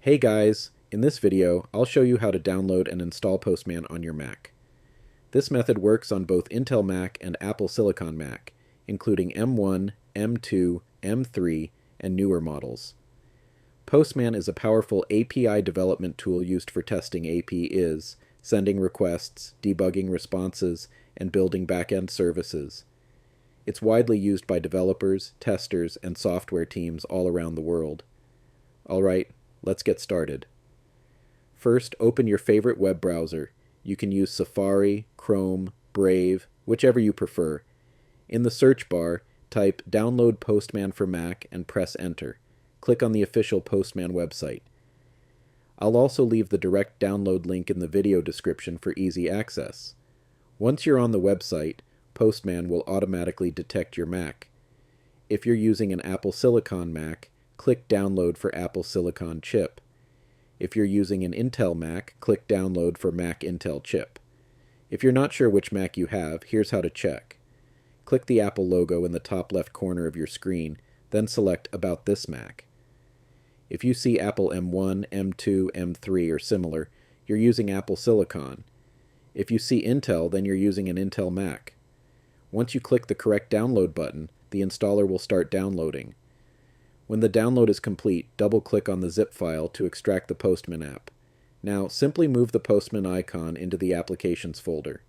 Hey guys, in this video, I'll show you how to download and install Postman on your Mac. This method works on both Intel Mac and Apple Silicon Mac, including M1, M2, M3, and newer models. Postman is a powerful API development tool used for testing AP-IS, sending requests, debugging responses, and building back-end services. It's widely used by developers, testers, and software teams all around the world. Alright, let's get started. First, open your favorite web browser. You can use Safari, Chrome, Brave, whichever you prefer. In the search bar, type Download Postman for Mac and press Enter. Click on the official Postman website. I'll also leave the direct download link in the video description for easy access. Once you're on the website, Postman will automatically detect your Mac. If you're using an Apple Silicon Mac, click Download for Apple Silicon Chip. If you're using an Intel Mac, click Download for Mac Intel Chip. If you're not sure which Mac you have, here's how to check. Click the Apple logo in the top left corner of your screen, then select About This Mac. If you see Apple M1, M2, M3, or similar, you're using Apple Silicon. If you see Intel, then you're using an Intel Mac. Once you click the correct download button, the installer will start downloading. When the download is complete, double-click on the zip file to extract the Postman app. Now, simply move the Postman icon into the Applications folder.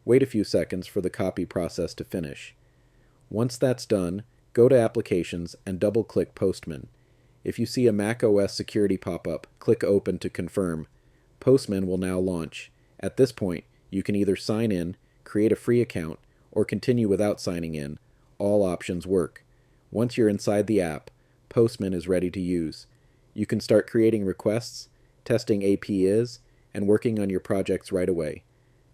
Wait a few seconds for the copy process to finish. Once that's done, go to Applications and double-click Postman. If you see a Mac OS security pop-up, click Open to confirm. Postman will now launch. At this point, you can either sign in, create a free account, or continue without signing in. All options work. Once you're inside the app, Postman is ready to use. You can start creating requests, testing AP-IS, and working on your projects right away.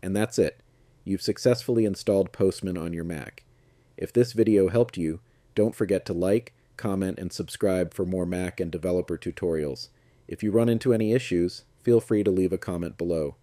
And that's it. You've successfully installed Postman on your Mac. If this video helped you, don't forget to like, comment, and subscribe for more Mac and developer tutorials. If you run into any issues, feel free to leave a comment below.